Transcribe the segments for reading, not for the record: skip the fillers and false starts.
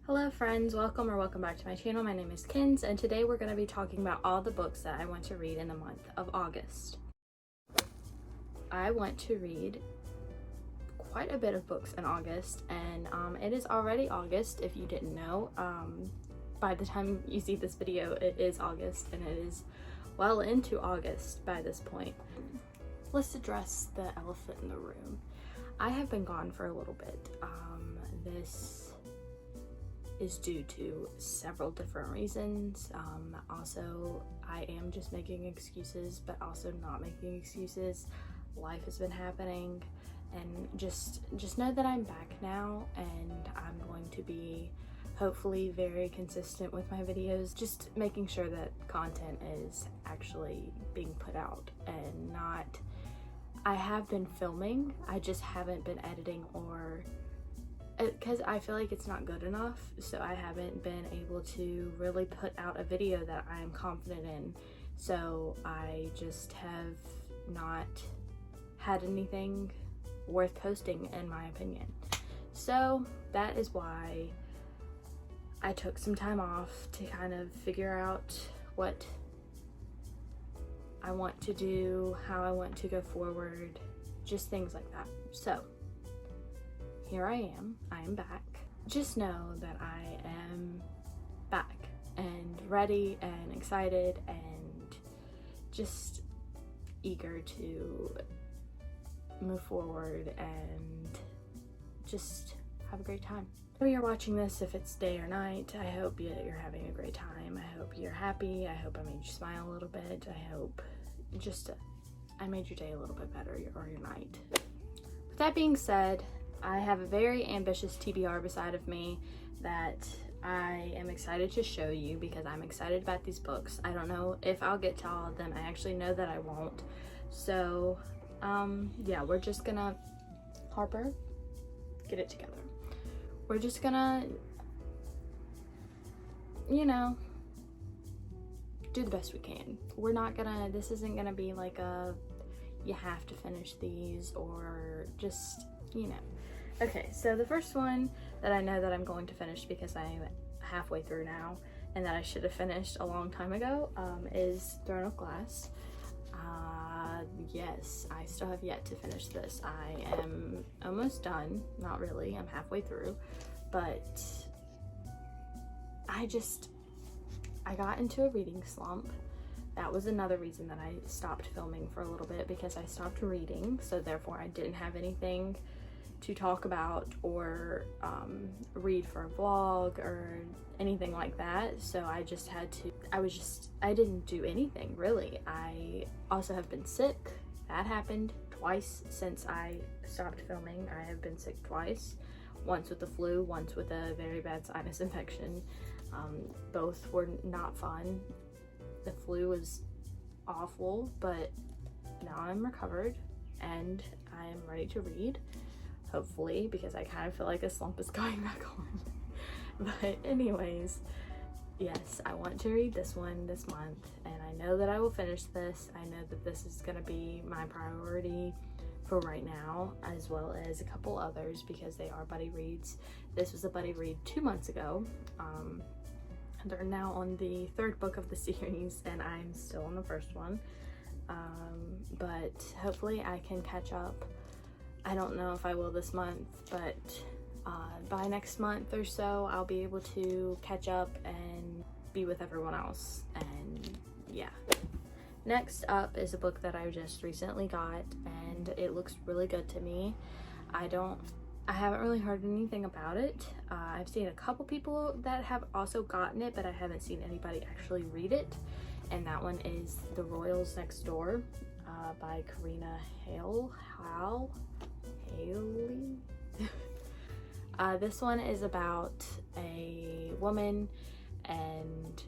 Hello friends, welcome back to my channel. My name is Kins, and today we're going to be talking about all the books that I want to read in the month of August. I want to read quite a bit of books in August, and it is already August if you didn't know. By the time you see this video, it is August, and it is well into August by this point. Let's address the elephant in the room. I have been gone for a little bit. This is due to several different reasons. Also, I am just making excuses, but also not making excuses. Life has been happening, and just know that I'm back now, and I'm going to be hopefully very consistent with my videos, just making sure that content is actually being put out and not. I have been filming, I just haven't been editing, or because I feel like it's not good enough, so I haven't been able to really put out a video that I am confident in. So I just have not had anything worth posting, in my opinion. So that is why I took some time off to kind of figure out what I want to do, how I want to go forward, just things like that. So here I am back. Just know that I am back and ready and excited and just eager to move forward and just have a great time. Whether you're watching this, if it's day or night, I hope you're having a great time. I hope you're happy. I hope I made you smile a little bit. I hope I made your day a little bit better, or your night. With that being said, I have a very ambitious TBR beside of me that I am excited to show you because I'm excited about these books. I don't know if I'll get to all of them. I actually know that I won't. So, yeah, we're just gonna, Harper, get it together. We're just gonna, you know, do the best we can. We're not gonna, this isn't gonna be like a, you have to finish these, or just, you know. Okay, so the first one that I know that I'm going to finish because I'm halfway through now, and that I should have finished a long time ago, is Throne of Glass. Yes, I still have yet to finish this. I am almost done. Not really, I'm halfway through, but I got into a reading slump. That was another reason that I stopped filming for a little bit, because I stopped reading, so therefore I didn't have anything to talk about or read for a vlog or anything like that. So I just had to, I didn't do anything really. I also have been sick. That happened twice since I stopped filming. I have been sick twice, once with the flu, once with a very bad sinus infection. Both were not fun. The flu was awful, but now I'm recovered and I'm ready to read. Hopefully, because I kind of feel like a slump is going back on. But anyways, yes, I want to read this one this month, and I know that I will finish this. I know that this is going to be my priority for right now, as well as a couple others, because they are buddy reads. This was a buddy read 2 months ago. They're now on the third book of the series, and I'm still on the first one. But hopefully I can catch up. I don't know if I will this month, but by next month or so, I'll be able to catch up and be with everyone else. And yeah. Next up is a book that I just recently got, and it looks really good to me. I haven't really heard anything about it. I've seen a couple people that have also gotten it, but I haven't seen anybody actually read it. And that one is The Royals Next Door by Karina Haley. This one is about a woman, and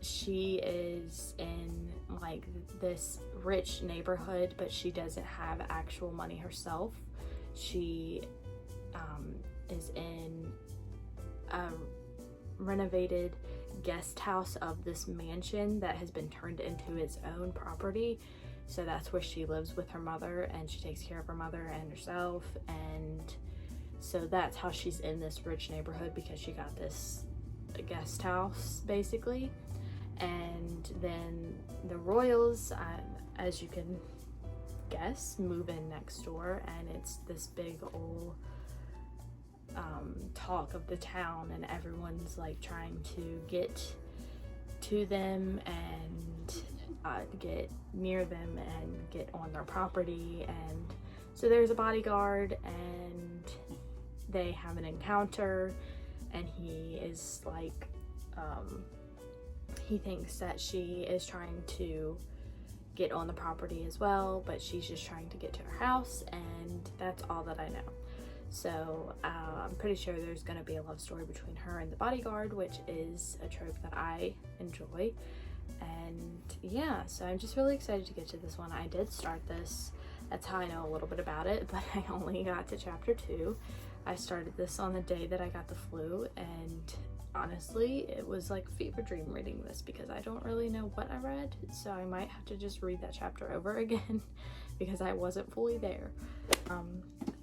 she is in like this rich neighborhood, but she doesn't have actual money herself. She is in a renovated guest house of this mansion that has been turned into its own property. So that's where she lives with her mother, and she takes care of her mother and herself. And So that's how she's in this rich neighborhood, because she got this guest house basically. And then the Royals, as you can guess, move in next door, and it's this big old talk of the town, and everyone's like trying to get to them and get near them and get on their property. And so there's a bodyguard, and they have an encounter, and he is like he thinks that she is trying to get on the property as well, but she's just trying to get to her house, and that's all that I know. So I'm pretty sure there's going to be a love story between her and the bodyguard, which is a trope that I enjoy. And yeah, so I'm just really excited to get to this one. I did start this, that's how I know a little bit about it, but I only got to chapter 2. I started this on the day that I got the flu, and honestly, it was like fever dream reading this, because I don't really know what I read, so I might have to just read that chapter over again because I wasn't fully there.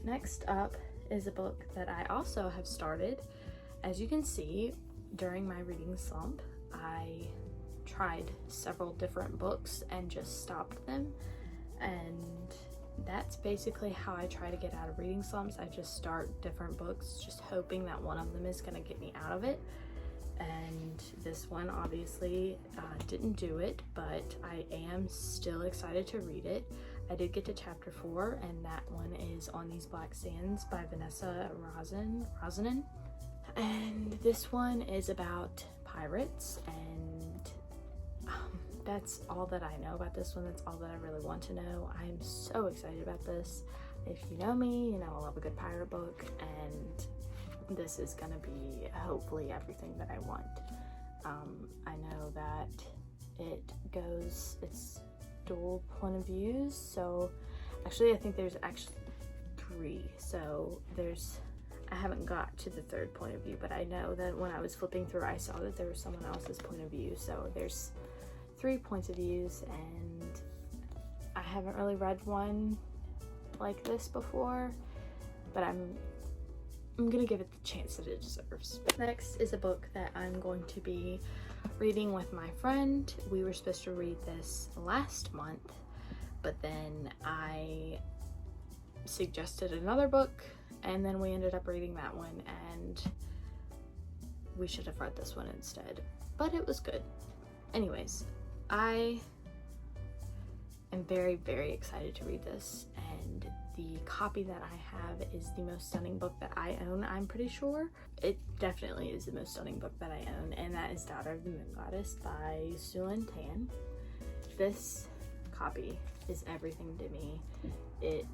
Next up is a book that I also have started. As you can see, during my reading slump, I tried several different books and just stopped them, and that's basically how I try to get out of reading slumps. I just start different books, just hoping that one of them is going to get me out of it. And this one obviously didn't do it, but I am still excited to read it. I did get to chapter 4, and that one is On These Black Sands by Vanessa Rosanen. And this one is about pirates, and that's all that I know about this one. That's all that I really want to know. I'm so excited about this. If you know me, you know I love a good pirate book, and this is gonna be hopefully everything that I want. I know that it's dual point of views, so actually I think there's actually 3. So I haven't got to the 3rd point of view, but I know that when I was flipping through, I saw that there was someone else's point of view. So there's 3 points of views, and I haven't really read one like this before, but I'm gonna give it the chance that it deserves. Next is a book that I'm going to be reading with my friend. We were supposed to read this last month, but then I suggested another book, and then we ended up reading that one, and we should have read this one instead, but it was good. Anyways, I am very, very excited to read this, and the copy that I have is the most stunning book that I own, I'm pretty sure. It definitely is the most stunning book that I own, and that is Daughter of the Moon Goddess by Sulin Tan. This copy is everything to me. It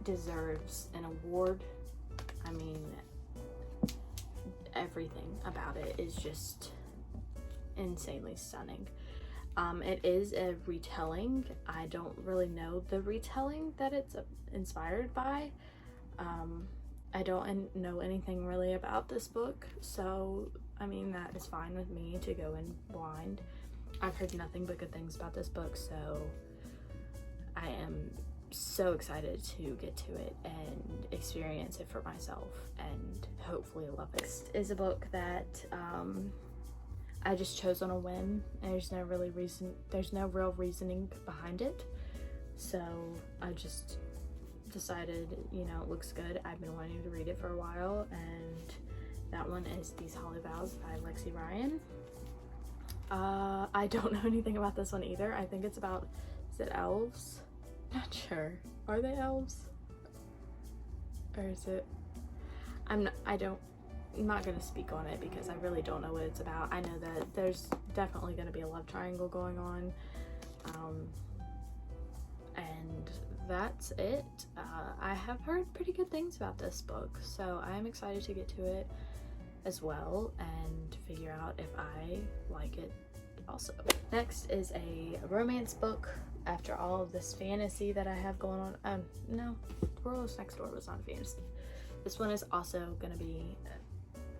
deserves an award. I mean, everything about it is just insanely stunning. It is a retelling. I don't really know the retelling that it's inspired by. I don't know anything really about this book, so I mean that is fine with me to go in blind. I've heard nothing but good things about this book, so I am so excited to get to it and experience it for myself and hopefully love it. This is a book that I just chose on a whim. There's no real reasoning behind it. So I just decided, you know, it looks good. I've been wanting to read it for a while, and that one is These Holly Vows by Lexi Ryan. I don't know anything about this one either. I think it's about, is it elves? Not sure. Are they elves? Or is it? I'm not going to speak on it because I really don't know what it's about. I know that there's definitely going to be a love triangle going on. And that's it. I have heard pretty good things about this book, so I'm excited to get to it as well and figure out if I like it also. Next is a romance book. After all of this fantasy that I have going on, no, World's Next Door was not fantasy. This one is also gonna be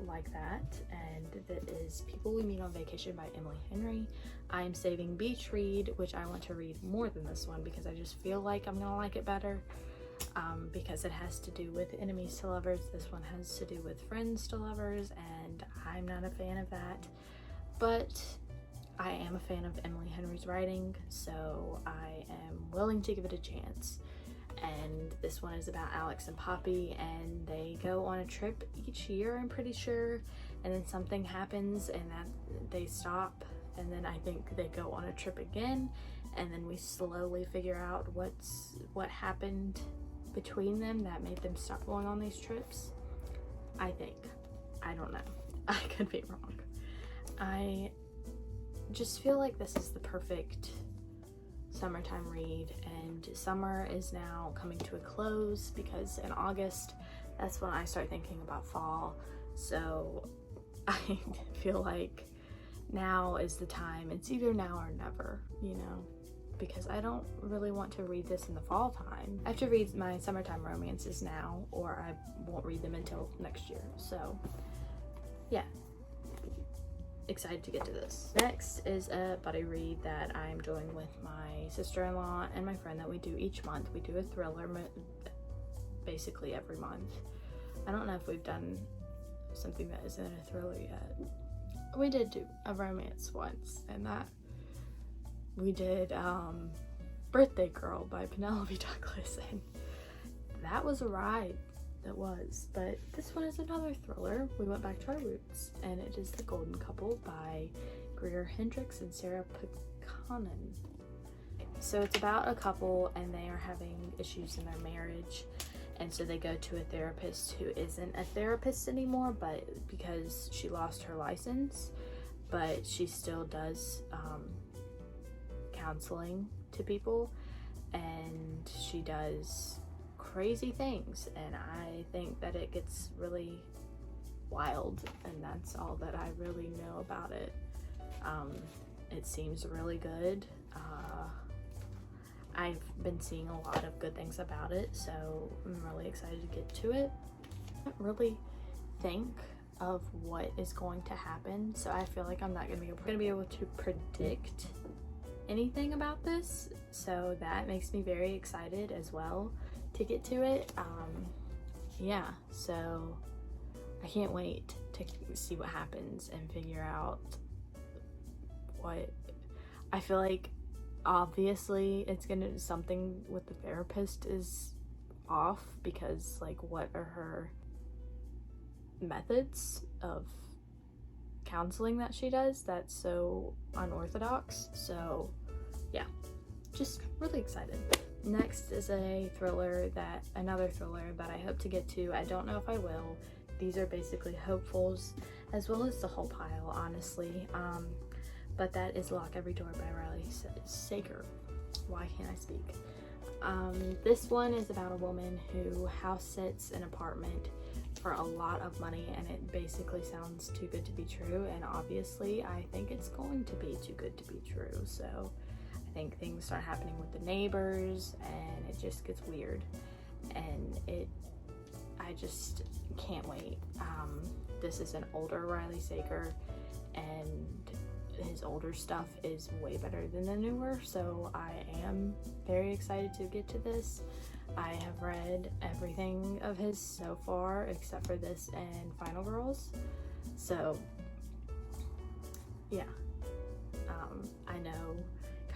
like that, and that is People We Meet on Vacation by Emily Henry. I am saving Beach Read, which I want to read more than this one because I just feel like I'm gonna like it better. because it has to do with enemies to lovers. This one has to do with friends to lovers, and I'm not a fan of that. But I am a fan of Emily Henry's writing, so I am willing to give it a chance. And this one is about Alex and Poppy, and they go on a trip each year, I'm pretty sure, and then something happens and that they stop, and then I think they go on a trip again, and then we slowly figure out what happened between them that made them stop going on these trips. I think. I don't know. I could be wrong. I just feel like this is the perfect summertime read, and summer is now coming to a close because in August, that's when I start thinking about fall. So I feel like now is the time. It's either now or never, you know, because I don't really want to read this in the fall time. I have to read my summertime romances now, or I won't read them until next year. So yeah, excited to get to this. Next is a buddy read that I'm doing with my sister-in-law and my friend that we do each month. We do a thriller basically every month. I don't know if we've done something that isn't a thriller yet. We did do a romance once, and that we did Birthday Girl by Penelope Douglas, and that was a ride. That was. But this one is another thriller. We went back to our roots, and it is The Golden Couple by Greer Hendricks and Sarah Pekanen. So it's about a couple, and they are having issues in their marriage, and so they go to a therapist who isn't a therapist anymore, but because she lost her license, but she still does counseling to people, and she does crazy things, and I think that it gets really wild, and that's all that I really know about it. It seems really good. I've been seeing a lot of good things about it, so I'm really excited to get to it. I don't really think of what is going to happen, so I feel like I'm not gonna be able to predict anything about this, so that makes me very excited as well to get to it. Yeah, so I can't wait to see what happens and figure out what I feel like. Obviously it's gonna something with the therapist is off, because like, what are her methods of counseling that she does that's so unorthodox? So yeah, just really excited. Next is another thriller that I hope to get to. I don't know if I will. These are basically hopefuls, as well as the whole pile, honestly. But that is Lock Every Door by Riley Sager. Why can't I speak? This one is about a woman who house sits an apartment for a lot of money, and it basically sounds too good to be true, and obviously I think it's going to be too good to be true. So I think things start happening with the neighbors, and it just gets weird, and I just can't wait. This is an older Riley Sager, and his older stuff is way better than the newer, so I am very excited to get to this. I have read everything of his so far except for this and Final Girls, so yeah. I know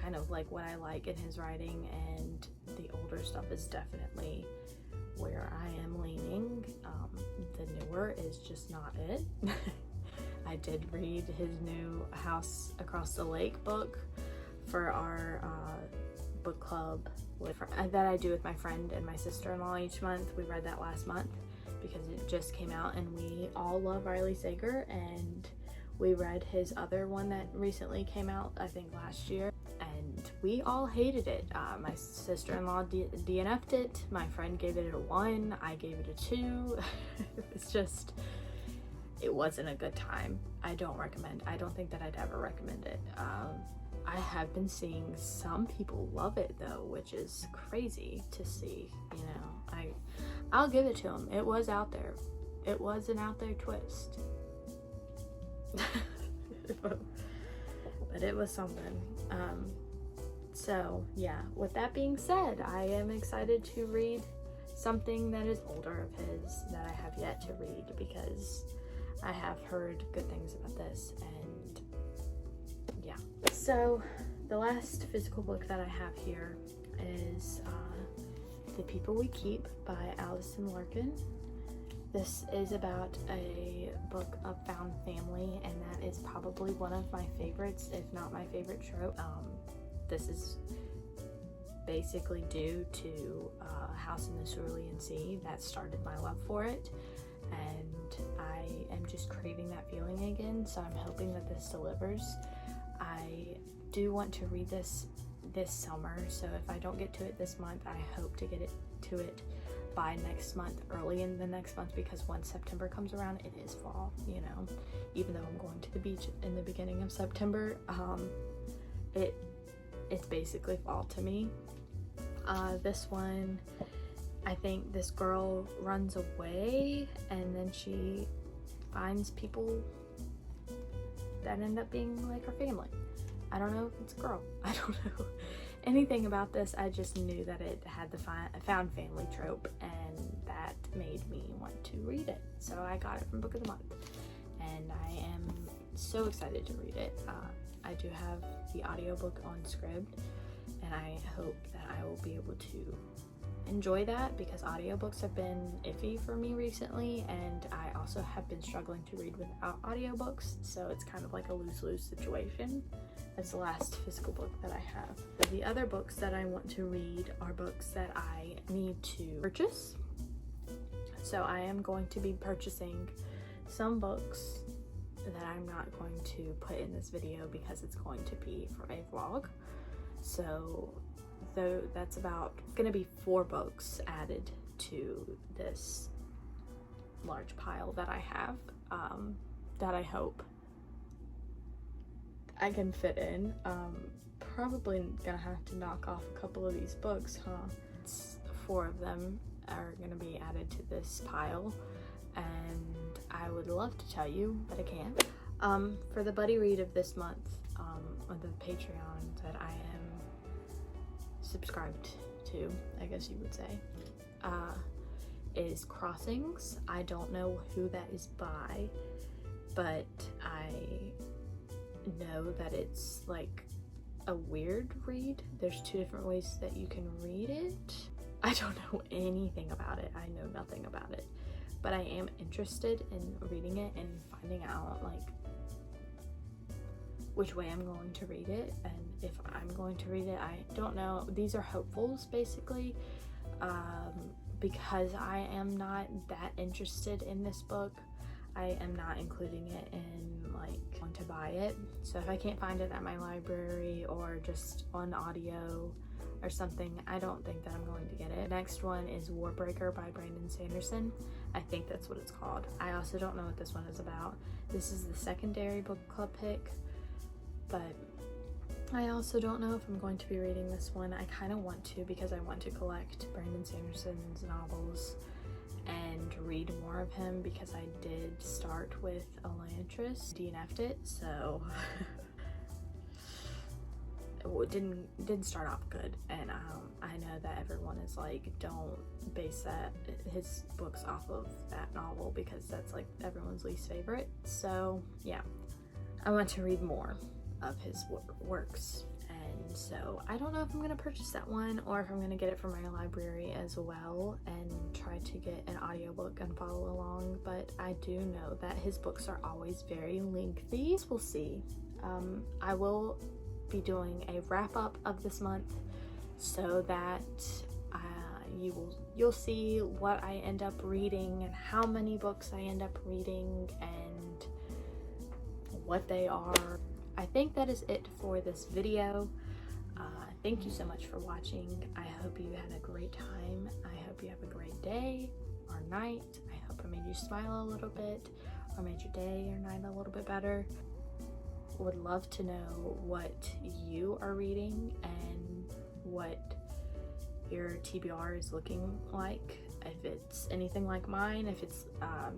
kind of like what I like in his writing, and the older stuff is definitely where I am leaning. The newer is just not it. I did read his new House Across the Lake book for our book club that I do with my friend and my sister-in-law each month. We read that last month because it just came out, and we all love Riley Sager, and we read his other one that recently came out, I think last year, and we all hated it. My sister-in-law DNF'd it, my friend gave it a 1, I gave it a 2. It's just, it wasn't a good time. I don't think that I'd ever recommend it. I have been seeing some people love it though, which is crazy to see, you know. I'll give it to them. It was out there. It was an out there twist. But it was something. So yeah, with that being said, I am excited to read something that is older of his that I have yet to read, because I have heard good things about this, and yeah. So the last physical book that I have here is The People We Keep by Alison Larkin. This is about a book of found family, and that is probably one of my favorites, if not my favorite trope. This is basically due to House in the Cerulean Sea. That started my love for it, and I am just craving that feeling again, so I'm hoping that this delivers. I do want to read this summer, so if I don't get to it this month, I hope to get to it by next month, early in the next month, because once September comes around, it is fall, you know. Even though I'm going to the beach in the beginning of September, it's basically fall to me. This one, I think this girl runs away, and then she finds people that end up being like her family. I don't know if it's a girl. I don't know anything about this. I just knew that it had the found family trope, and that made me want to read it. So I got it from Book of the Month, and I am so excited to read it. I do have the audiobook on Scribd, and I hope that I will be able to enjoy that, because audiobooks have been iffy for me recently, and I also have been struggling to read without audiobooks, so it's kind of like a lose-lose situation. That's the last physical book that I have. The other books that I want to read are books that I need to purchase. So I am going to be purchasing some books that I'm not going to put in this video because it's going to be for a vlog. So that's about gonna be 4 books added to this large pile that I have, that I hope I can fit in. Probably gonna have to knock off a couple of these books, huh? 4 of them are gonna be added to this pile, and I would love to tell you, but I can't. For the buddy read of this month, on the Patreon that I am subscribed to, I guess you would say, is Crossings. I don't know who that is by, but I know that it's like a weird read. There's 2 different ways that you can read it. I don't know anything about it. I know nothing about it, but I am interested in reading it and finding out like which way I'm going to read it, and if I'm going to read it. I don't know. These are hopefuls basically, because I am not that interested in this book. I am not including it in like want to buy it. So if I can't find it at my library or just on audio or something, I don't think that I'm going to get it. Next one is Warbreaker by Brandon Sanderson. I think that's what it's called. I also don't know what this one is about. This is the secondary book club pick, but I also don't know if I'm going to be reading this one. I kind of want to, because I want to collect Brandon Sanderson's novels and read more of him, because I did start with Elantris, DNF'd it, so it didn't start off good. And I know that everyone is like, don't base his books off of that novel, because that's like everyone's least favorite. So yeah, I want to read more of his works, and so I don't know if I'm gonna purchase that one or if I'm gonna get it from my library as well and try to get an audiobook and follow along, but I do know that his books are always very lengthy. We'll see. I will be doing a wrap-up of this month so that you'll see what I end up reading and how many books I end up reading and what they are. I think that is it for this video. Thank you so much for watching. I hope you had a great time. I hope you have a great day or night. I hope I made you smile a little bit or made your day or night a little bit better. Would love to know what you are reading and what your TBR is looking like. If it's anything like mine, if it's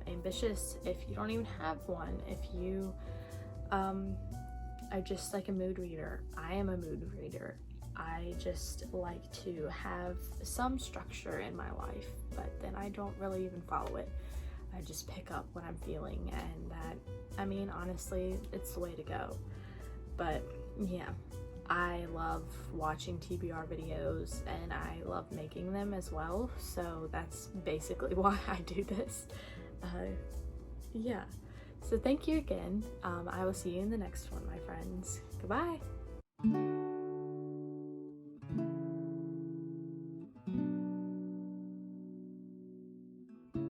ambitious, if you don't even have one, if you are just like a mood reader. I am a mood reader. I just like to have some structure in my life, but then I don't really even follow it. I just pick up what I'm feeling, and that, I mean, honestly, it's the way to go. But yeah, I love watching TBR videos and I love making them as well, so that's basically why I do this. Yeah, so thank you again. I will see you in the next one, my friends. Goodbye.